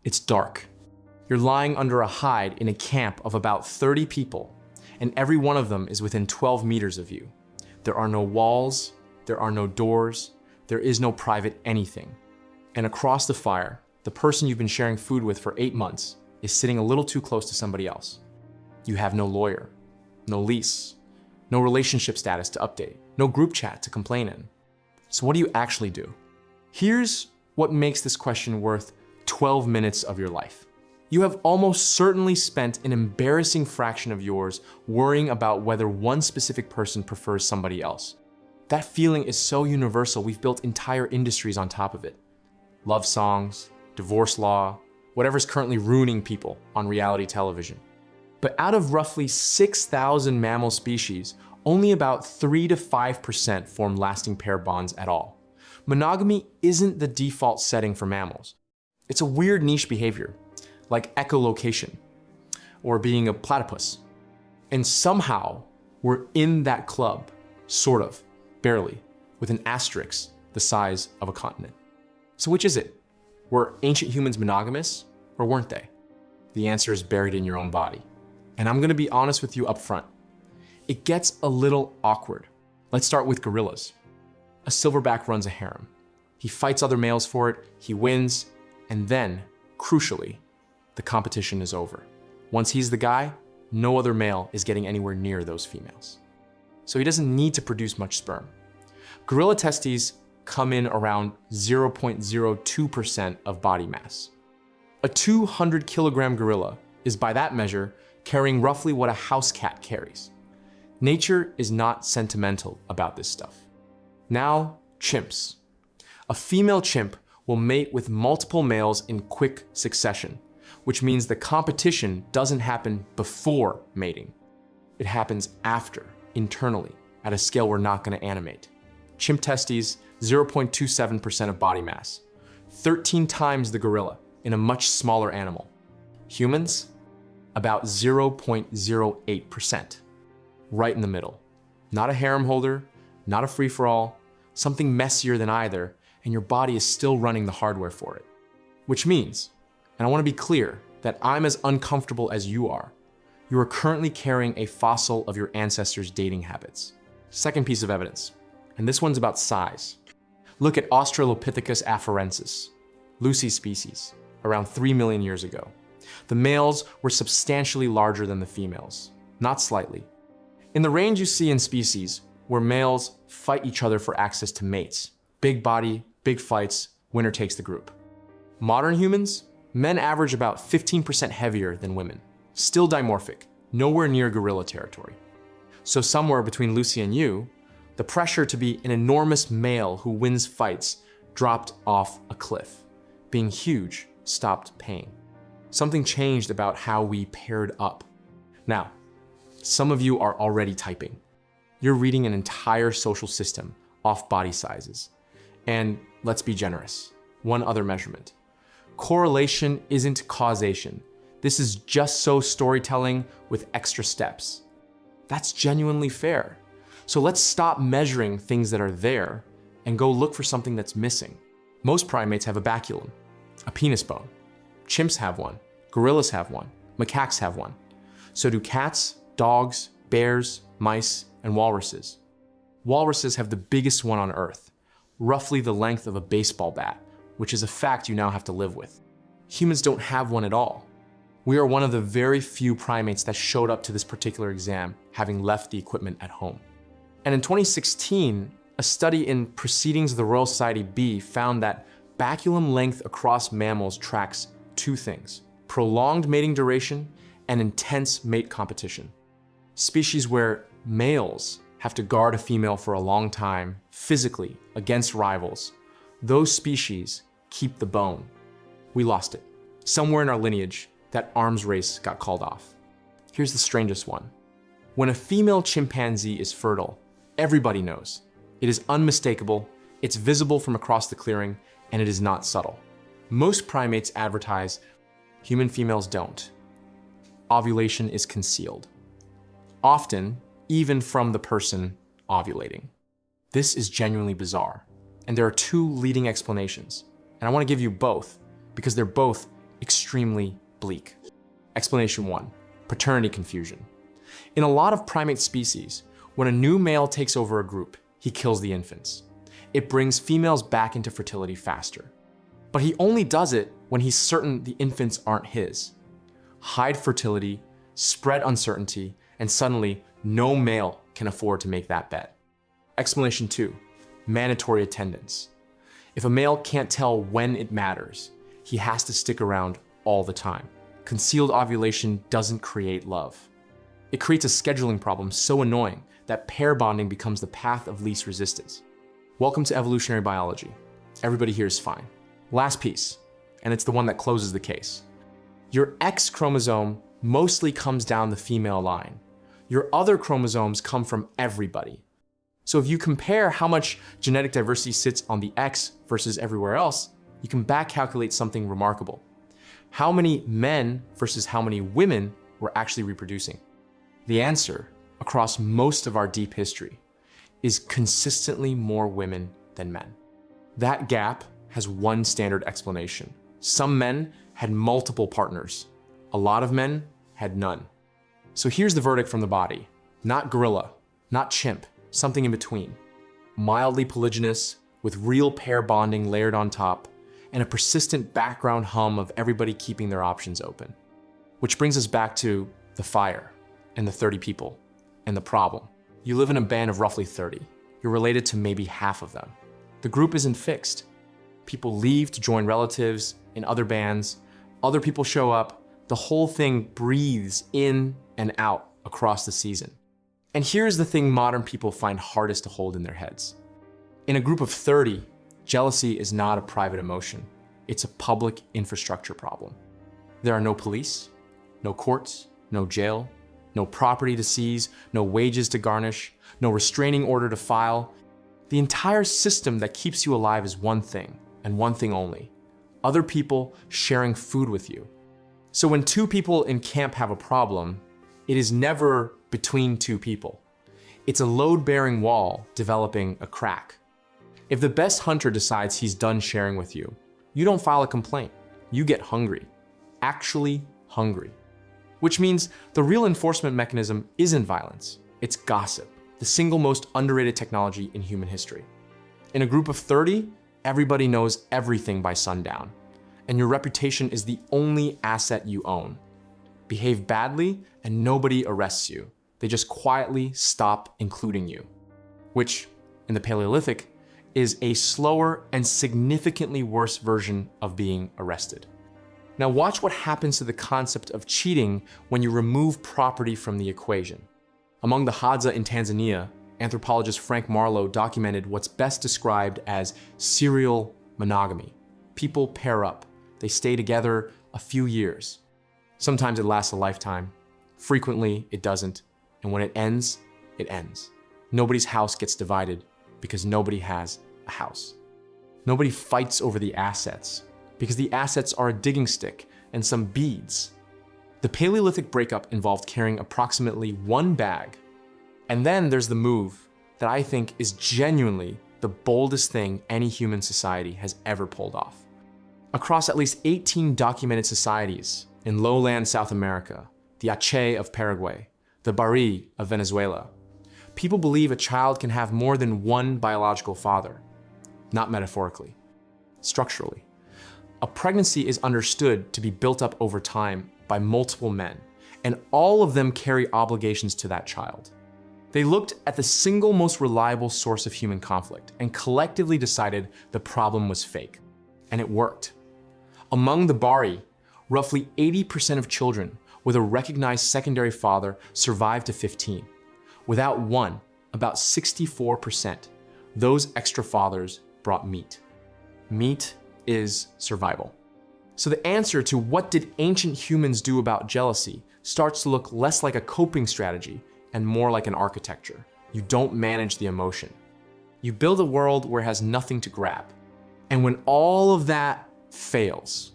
It's dark. You're lying under a hide in a camp of about 30 people, and every one of them is within 12 meters of you. There are no walls, there are no doors, there is no private anything. And across the fire, the person you've been sharing food with for 8 months is sitting a little too close to somebody else. You have no lawyer, no lease, no relationship status to update, no group chat to complain in. So what do you actually do? Here's what makes this question worth 12 minutes of your life. You have almost certainly spent an embarrassing fraction of yours worrying about whether one specific person prefers somebody else. That feeling is so universal, we've built entire industries on top of it. Love songs, divorce law, whatever's currently ruining people on reality television. But out of roughly 6,000 mammal species, only about 3 to 5% form lasting pair bonds at all. Monogamy isn't the default setting for mammals. It's a weird niche behavior, like echolocation, or being a platypus. And somehow, we're in that club, sort of, barely, with an asterisk the size of a continent. So which is it? Were ancient humans monogamous, or weren't they? The answer is buried in your own body. And I'm gonna be honest with you up front. It gets a little awkward. Let's start with gorillas. A silverback runs a harem. He fights other males for it, he wins, and then, crucially, the competition is over. Once he's the guy, no other male is getting anywhere near those females. So he doesn't need to produce much sperm. Gorilla testes come in around 0.02% of body mass. A 200-kilogram gorilla is, by that measure, carrying roughly what a house cat carries. Nature is not sentimental about this stuff. Now, chimps. A female chimp will mate with multiple males in quick succession, which means the competition doesn't happen before mating. It happens after, internally, at a scale we're not gonna animate. Chimp testes, 0.27% of body mass, 13 times the gorilla in a much smaller animal. Humans, about 0.08%, right in the middle. Not a harem holder, not a free-for-all, something messier than either, and your body is still running the hardware for it. Which means, and I want to be clear, that I'm as uncomfortable as you are. You are currently carrying a fossil of your ancestors' dating habits. Second piece of evidence, and this one's about size. Look at Australopithecus afarensis, Lucy's species, around 3 million years ago. The males were substantially larger than the females, not slightly. In the range you see in species where males fight each other for access to mates, big body, big fights, winner takes the group. Modern humans, men average about 15% heavier than women, still dimorphic, nowhere near gorilla territory. So somewhere between Lucy and you, the pressure to be an enormous male who wins fights dropped off a cliff. Being huge stopped paying. Something changed about how we paired up. Now, some of you are already typing. You're reading an entire social system off body sizes. And let's be generous. One other measurement. Correlation isn't causation. This is just so storytelling with extra steps. That's genuinely fair. So let's stop measuring things that are there and go look for something that's missing. Most primates have a baculum, a penis bone. Chimps have one, gorillas have one, macaques have one. So do cats, dogs, bears, mice, and walruses. Walruses have the biggest one on Earth, roughly the length of a baseball bat, which is a fact you now have to live with. Humans don't have one at all. We are one of the very few primates that showed up to this particular exam, having left the equipment at home. And in 2016, a study in Proceedings of the Royal Society B found that baculum length across mammals tracks two things: prolonged mating duration and intense mate competition. Species where males have to guard a female for a long time, physically, against rivals, those species keep the bone. We lost it. Somewhere in our lineage, that arms race got called off. Here's the strangest one. When a female chimpanzee is fertile, everybody knows. It is unmistakable, it's visible from across the clearing, and it is not subtle. Most primates advertise, human females don't. Ovulation is concealed. Often, even from the person ovulating. This is genuinely bizarre, and there are two leading explanations, and I want to give you both because they're both extremely bleak. Explanation 1, paternity confusion. In a lot of primate species, when a new male takes over a group, he kills the infants. It brings females back into fertility faster. But he only does it when he's certain the infants aren't his. Hide fertility, spread uncertainty, and suddenly no male can afford to make that bet. Explanation 2, mandatory attendance. If a male can't tell when it matters, he has to stick around all the time. Concealed ovulation doesn't create love. It creates a scheduling problem so annoying that pair bonding becomes the path of least resistance. Welcome to evolutionary biology. Everybody here is fine. Last piece, and it's the one that closes the case. Your X chromosome mostly comes down the female line. Your other chromosomes come from everybody. So if you compare how much genetic diversity sits on the X versus everywhere else, you can back calculate something remarkable. How many men versus how many women were actually reproducing? The answer, across most of our deep history, is consistently more women than men. That gap has one standard explanation. Some men had multiple partners. A lot of men had none. So here's the verdict from the body. Not gorilla, not chimp, something in between. Mildly polygynous, with real pair bonding layered on top, and a persistent background hum of everybody keeping their options open. Which brings us back to the fire, and the 30 people, and the problem. You live in a band of roughly 30. You're related to maybe half of them. The group isn't fixed. People leave to join relatives in other bands. Other people show up. The whole thing breathes in and out across the season. And here's the thing modern people find hardest to hold in their heads. In a group of 30, jealousy is not a private emotion. It's a public infrastructure problem. There are no police, no courts, no jail, no property to seize, no wages to garnish, no restraining order to file. The entire system that keeps you alive is one thing, and one thing only: other people sharing food with you. So when two people in camp have a problem, it is never between two people. It's a load-bearing wall developing a crack. If the best hunter decides he's done sharing with you, you don't file a complaint. You get hungry. Actually hungry. Which means the real enforcement mechanism isn't violence, it's gossip, the single most underrated technology in human history. In a group of 30, everybody knows everything by sundown, and your reputation is the only asset you own. Behave badly and nobody arrests you. They just quietly stop including you, which, in the Paleolithic, is a slower and significantly worse version of being arrested. Now watch what happens to the concept of cheating when you remove property from the equation. Among the Hadza in Tanzania, anthropologist Frank Marlowe documented what's best described as serial monogamy. People pair up. They stay together a few years. Sometimes it lasts a lifetime. Frequently, it doesn't. And when it ends, it ends. Nobody's house gets divided because nobody has a house. Nobody fights over the assets because the assets are a digging stick and some beads. The Paleolithic breakup involved carrying approximately one bag. And then there's the move that I think is genuinely the boldest thing any human society has ever pulled off. Across at least 18 documented societies in lowland South America, the Aceh of Paraguay, the Bari of Venezuela, people believe a child can have more than one biological father, not metaphorically, structurally. A pregnancy is understood to be built up over time by multiple men, and all of them carry obligations to that child. They looked at the single most reliable source of human conflict and collectively decided the problem was fake, and it worked. Among the Bari, roughly 80% of children with a recognized secondary father survived to 15. Without one, about 64%, those extra fathers brought meat. Meat is survival. So the answer to what did ancient humans do about jealousy starts to look less like a coping strategy and more like an architecture. You don't manage the emotion. You build a world where it has nothing to grab. And when all of that fails,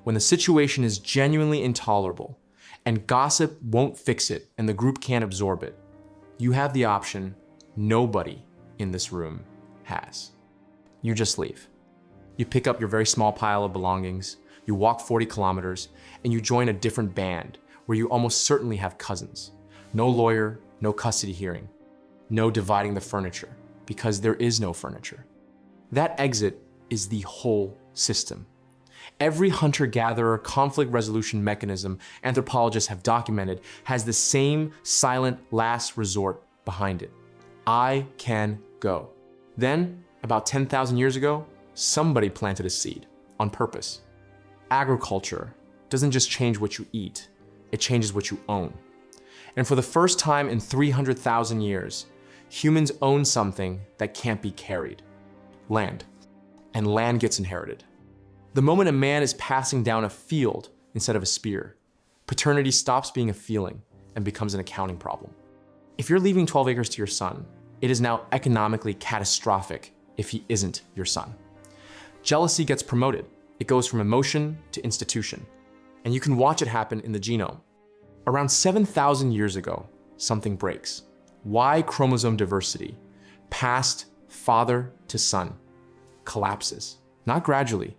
when the situation is genuinely intolerable and gossip won't fix it and the group can't absorb it, you have the option nobody in this room has. You just leave. You pick up your very small pile of belongings, You walk 40 kilometers and you join a different band where you almost certainly have cousins. No lawyer, no custody hearing, no dividing the furniture, because there is no furniture. That exit is the whole system. Every hunter-gatherer conflict resolution mechanism anthropologists have documented has the same silent last resort behind it. I can go. Then, about 10,000 years ago, somebody planted a seed on purpose. Agriculture doesn't just change what you eat, it changes what you own. And for the first time in 300,000 years, humans own something that can't be carried: land. And land gets inherited. The moment a man is passing down a field instead of a spear, paternity stops being a feeling and becomes an accounting problem. If you're leaving 12 acres to your son, it is now economically catastrophic if he isn't your son. Jealousy gets promoted. It goes from emotion to institution. And you can watch it happen in the genome. Around 7,000 years ago, something breaks. Y chromosome diversity, passed father to son, collapses. Not gradually,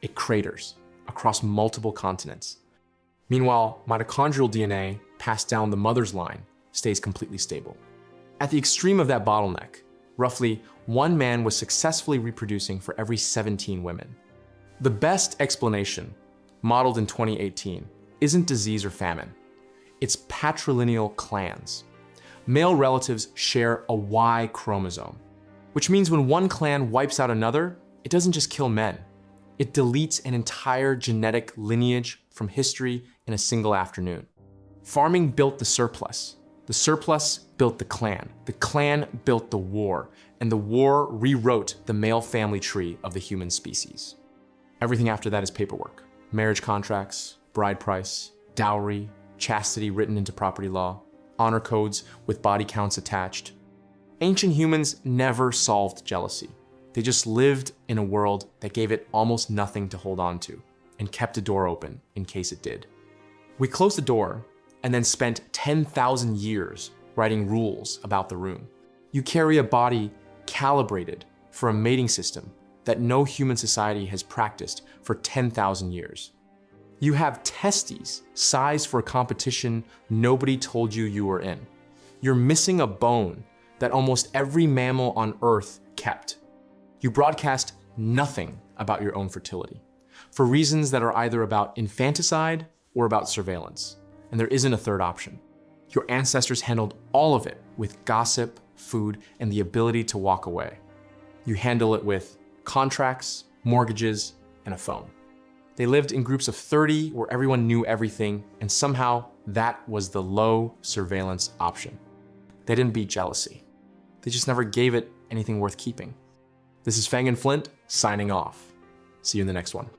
it craters across multiple continents. Meanwhile, mitochondrial DNA, passed down the mother's line, stays completely stable. At the extreme of that bottleneck, roughly one man was successfully reproducing for every 17 women. The best explanation, modeled in 2018, isn't disease or famine. It's patrilineal clans. Male relatives share a Y chromosome, which means when one clan wipes out another, it doesn't just kill men. It deletes an entire genetic lineage from history in a single afternoon. Farming built the surplus built the clan built the war, and the war rewrote the male family tree of the human species. Everything after that is paperwork. Marriage contracts, bride price, dowry, chastity written into property law, honor codes with body counts attached. Ancient humans never solved jealousy. They just lived in a world that gave it almost nothing to hold on to and kept a door open in case it did. We closed the door and then spent 10,000 years writing rules about the room. You carry a body calibrated for a mating system that no human society has practiced for 10,000 years. You have testes sized for a competition nobody told you you were in. You're missing a bone that almost every mammal on Earth kept. You broadcast nothing about your own fertility, for reasons that are either about infanticide or about surveillance, and there isn't a third option. Your ancestors handled all of it with gossip, food, and the ability to walk away. You handle it with contracts, mortgages, and a phone. They lived in groups of 30 where everyone knew everything, and somehow that was the low surveillance option. They didn't beat jealousy. They just never gave it anything worth keeping. This is Fang and Flint, signing off. See you in the next one.